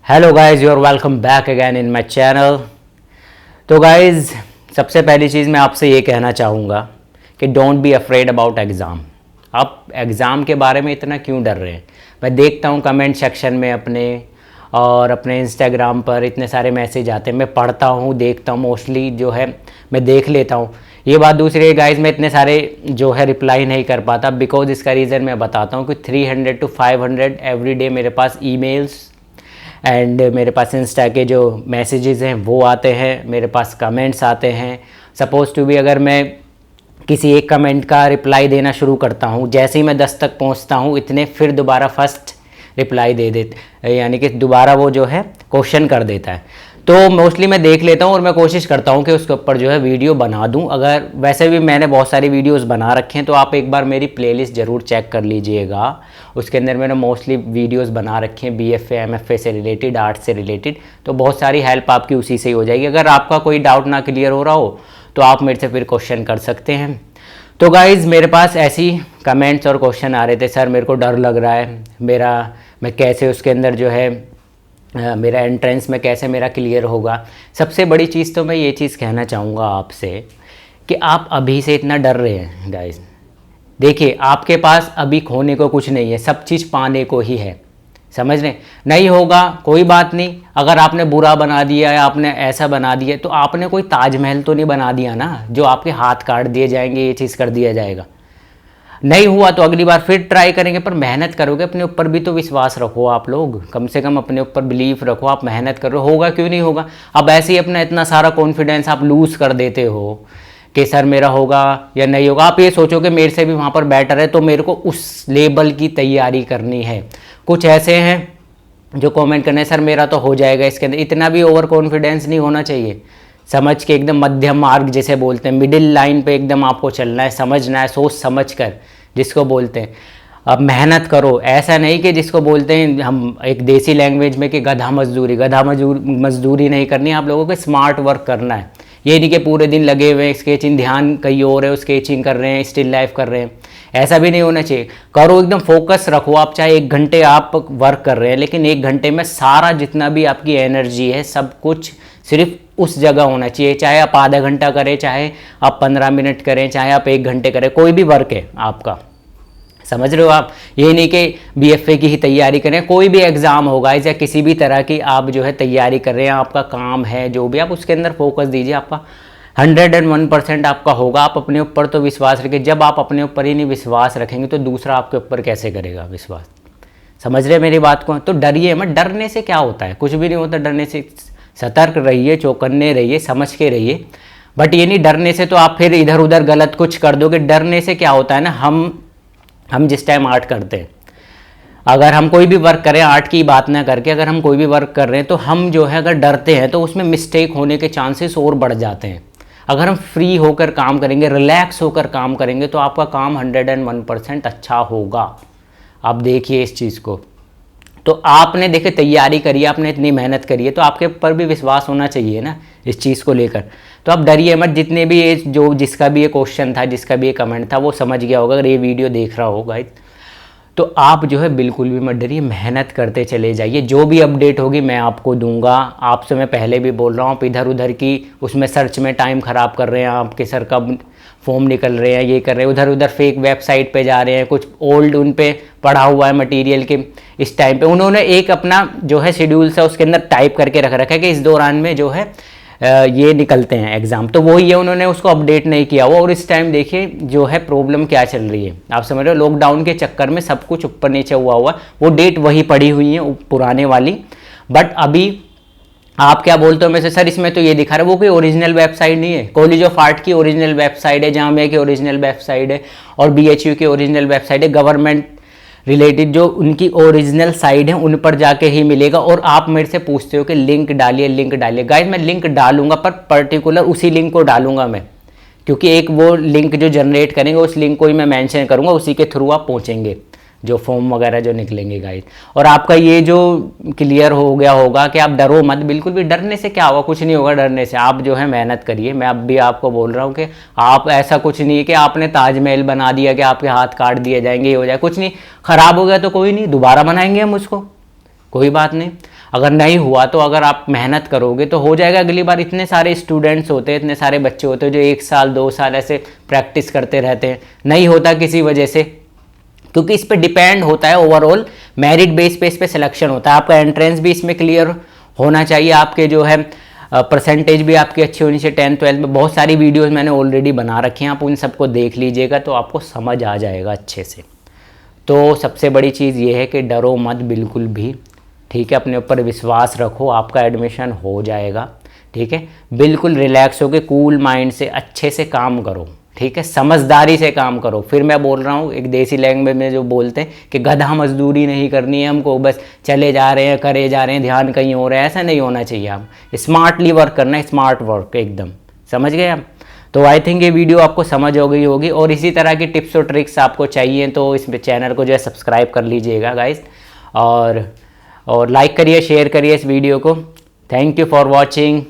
Hello guys, you are welcome back again in my channel. तो guys, सबसे पहली चीज़ मैं आपसे ये कहना चाहूँगा कि don't be afraid about exam. आप एग्ज़ाम के बारे में इतना क्यों डर रहे हैं? मैं देखता हूँ कमेंट सेक्शन में अपने इंस्टाग्राम पर इतने सारे मैसेज आते हैं, मैं पढ़ता हूँ, देखता हूँ, मोस्टली जो है मैं देख लेता हूँ। ये बात दूसरी है गाइस, मैं इतने सारे जो है रिप्लाई नहीं कर पाता बिकॉज इसका रीज़न मैं बताता हूँ कि 300 to 500 एवरी डे मेरे पास ईमेल्स एंड मेरे पास इंस्टा के जो मैसेजेस हैं वो आते हैं, मेरे पास कमेंट्स आते हैं। सपोज़ टू बी अगर मैं किसी एक कमेंट का रिप्लाई देना शुरू करता हूँ, जैसे ही मैं 10 तक पहुँचता हूँ इतने फिर दोबारा फर्स्ट रिप्लाई दे देते, यानी कि दोबारा वो जो है क्वेश्चन कर देता है। तो मोस्टली मैं देख लेता हूँ और मैं कोशिश करता हूँ कि उसके ऊपर जो है वीडियो बना दूँ। अगर वैसे भी मैंने बहुत सारी वीडियोस बना रखे हैं, तो आप एक बार मेरी प्लेलिस्ट ज़रूर चेक कर लीजिएगा। उसके अंदर मैंने मोस्टली वीडियोस बना रखे हैं BFA MFA से रिलेटेड, आर्ट से रिलेटेड, तो बहुत सारी हेल्प आपकी उसी से ही हो जाएगी। अगर आपका कोई डाउट ना क्लियर हो रहा हो तो आप मेरे से फिर क्वेश्चन कर सकते हैं। तो गाइज़, मेरे पास ऐसी कमेंट्स और क्वेश्चन आ रहे थे, सर मेरे को डर लग रहा है, मैं कैसे उसके अंदर जो है मेरा एंट्रेंस में कैसे मेरा क्लियर होगा। सबसे बड़ी चीज़ तो मैं ये चीज़ कहना चाहूँगा आपसे कि आप अभी से इतना डर रहे हैं गाइस। देखिए, आपके पास अभी खोने को कुछ नहीं है, सब चीज़ पाने को ही है। समझ रहे? नहीं होगा कोई बात नहीं, अगर आपने बुरा बना दिया या आपने ऐसा बना दिया तो आपने कोई ताजमहल तो नहीं बना दिया ना जो आपके हाथ काट दिए जाएंगे, ये चीज़ कर दिया जाएगा। नहीं हुआ तो अगली बार फिर ट्राई करेंगे, पर मेहनत करोगे, अपने ऊपर भी तो विश्वास रखो। आप लोग कम से कम अपने ऊपर बिलीफ रखो, आप मेहनत करो, होगा क्यों नहीं होगा। अब ऐसे ही अपना इतना सारा कॉन्फिडेंस आप लूज़ कर देते हो कि सर मेरा होगा या नहीं होगा। आप ये सोचो कि मेरे से भी वहाँ पर बेटर है तो मेरे को उस लेवल की तैयारी करनी है। कुछ ऐसे हैं जो कमेंट करने सर मेरा तो हो जाएगा इसके अंदर, इतना भी ओवर कॉन्फिडेंस नहीं होना चाहिए। समझ के एकदम मध्यम मार्ग जिसे बोलते हैं, मिडिल लाइन पे एकदम आपको चलना है, समझना है, सोच समझ कर जिसको बोलते हैं। अब मेहनत करो, ऐसा नहीं कि जिसको बोलते हैं हम एक देसी लैंग्वेज में कि गधा मजदूरी नहीं करनी, आप लोगों को स्मार्ट वर्क करना है। ये नहीं कि पूरे दिन लगे हुए हैं स्केचिंग, ध्यान कहीं और है, स्केचिंग कर रहे हैं, स्टिल लाइफ कर रहे हैं, ऐसा भी नहीं होना चाहिए। करो, एकदम फोकस रखो। आप चाहे 1 घंटे आप वर्क कर रहे हैं, लेकिन 1 घंटे में सारा जितना भी आपकी एनर्जी है सब कुछ सिर्फ उस जगह होना चाहिए। चाहे आप आधा घंटा करें, चाहे आप 15 मिनट करें, चाहे आप 1 घंटे करें, कोई भी वर्क है आपका। समझ रहे हो आप? ये नहीं कि BFA की ही तैयारी करें, कोई भी एग्ज़ाम होगा या किसी भी तरह की आप जो है तैयारी कर रहे हैं, आपका काम है जो भी, आप उसके अंदर फोकस दीजिए। आपका 101% आपका होगा। आप अपने ऊपर तो विश्वास रखिए। जब आप अपने ऊपर ही नहीं विश्वास रखेंगे तो दूसरा आपके ऊपर कैसे करेगा विश्वास? समझ रहे मेरी बात को? तो डरिए मत। डरने से क्या होता है? कुछ भी नहीं होता डरने से। सतर्क रहिए, चौकन्ने रहिए, समझ के रहिए। बट ये नहीं डरने से तो आप फिर इधर उधर गलत कुछ कर दोगे। डरने से क्या होता है ना, हम जिस टाइम आर्ट करते हैं, अगर हम कोई भी वर्क करें, आर्ट की बात ना करके अगर हम कोई भी वर्क कर रहे हैं तो हम जो है अगर डरते हैं तो उसमें मिस्टेक होने के चांसेस और बढ़ जाते हैं। अगर हम फ्री होकर काम करेंगे, रिलैक्स होकर काम करेंगे तो आपका काम 101% अच्छा होगा। आप देखिए इस चीज़ को। तो आपने देखिए तैयारी करी, आपने इतनी मेहनत करी है तो आपके ऊपर भी विश्वास होना चाहिए ना इस चीज़ को लेकर। तो आप डरिए मत। जितने भी ये जिसका भी ये क्वेश्चन था, जिसका भी ये कमेंट था, वो समझ गया होगा अगर ये वीडियो देख रहा होगा तो आप जो है बिल्कुल भी मत डरिए, मेहनत करते चले जाइए। जो भी अपडेट होगी मैं आपको दूंगा। आपसे मैं पहले भी बोल रहा हूँ, आप इधर उधर की उसमें सर्च में टाइम ख़राब कर रहे हैं, आपके सर कब फॉर्म निकल रहे हैं, ये कर रहे हैं, उधर उधर फेक वेबसाइट पे जा रहे हैं, कुछ ओल्ड उन पे पढ़ा हुआ है मटेरियल के। इस टाइम पे उन्होंने एक अपना जो है शेड्यूल सा उसके अंदर टाइप करके रख रखा है कि इस दौरान में जो है ये निकलते हैं एग्ज़ाम, तो वही है, उन्होंने उसको अपडेट नहीं किया हुआ। और इस टाइम देखिए जो है प्रॉब्लम क्या चल रही है, आप समझ रहे हो, लॉकडाउन के चक्कर में सब कुछ ऊपर नीचे हुआ, वो डेट वही पड़ी हुई है पुराने वाली। बट अभी आप क्या बोलते हो में से सर इसमें तो ये दिखा रहा है, वो कोई ओरिजिनल वेबसाइट नहीं है। कॉलेज ऑफ आर्ट की ओरिजिनल वेबसाइट है, जामिया की ओरिजिनल वेबसाइट है और BHU की ओरिजिनल वेबसाइट है। गवर्नमेंट रिलेटेड जो उनकी ओरिजिनल साइट है उन पर जाके ही मिलेगा। और आप मेरे से पूछते हो कि लिंक डालिए, लिंक डालिए। गाइस मैं लिंक डालूंगा, पर पर्टिकुलर उसी लिंक को डालूंगा मैं, क्योंकि एक वो लिंक जो जनरेट करेंगे उस लिंक को ही मैं मेंशन करूंगा, उसी के थ्रू आप पहुंचेंगे जो फॉर्म वगैरह जो निकलेंगे गाइस। और आपका ये जो क्लियर हो गया होगा कि आप डरो मत, बिल्कुल भी। डरने से क्या होगा? कुछ नहीं होगा डरने से। आप जो है मेहनत करिए। मैं अब भी आपको बोल रहा हूँ कि आप ऐसा कुछ नहीं है कि आपने ताजमहल बना दिया कि आपके हाथ काट दिए जाएंगे, ये हो जाए, कुछ नहीं। ख़राब हो गया तो कोई नहीं, दोबारा बनाएंगे हम उसको, कोई बात नहीं। अगर नहीं हुआ तो अगर आप मेहनत करोगे तो हो जाएगा अगली बार। इतने सारे स्टूडेंट्स होते हैं, इतने सारे बच्चे होते हैं जो 1 साल 2 साल ऐसे प्रैक्टिस करते रहते हैं, नहीं होता किसी वजह से, क्योंकि इस पे डिपेंड होता है ओवरऑल मेरिट बेस पे, इस पे सिलेक्शन होता है। आपका एंट्रेंस भी इसमें क्लियर होना चाहिए, आपके जो है परसेंटेज भी आपकी अच्छी होनी चाहिए। 10th 12th में बहुत सारी वीडियोस मैंने ऑलरेडी बना रखी हैं, आप उन सबको देख लीजिएगा तो आपको समझ आ जाएगा अच्छे से। तो सबसे बड़ी चीज़ ये है कि डरो मत बिल्कुल भी, ठीक है, अपने ऊपर विश्वास रखो, आपका एडमिशन हो जाएगा, ठीक है। बिल्कुल रिलैक्स होकर कूल माइंड से अच्छे से काम करो, ठीक है, समझदारी से काम करो। फिर मैं बोल रहा हूँ एक देसी लैंग्वेज में जो बोलते हैं कि गधा मजदूरी नहीं करनी है हमको, बस चले जा रहे हैं करे जा रहे हैं, ध्यान कहीं हो रहा है, ऐसा नहीं होना चाहिए। आप स्मार्टली वर्क करना है, स्मार्ट वर्क एकदम, समझ गए आप। तो आई थिंक ये वीडियो आपको समझ हो गई होगी, और इसी तरह की टिप्स और ट्रिक्स आपको चाहिए तो इस चैनल को जो है सब्सक्राइब कर लीजिएगा गाइस, और लाइक करिए, शेयर करिए इस वीडियो को। Thank you for watching.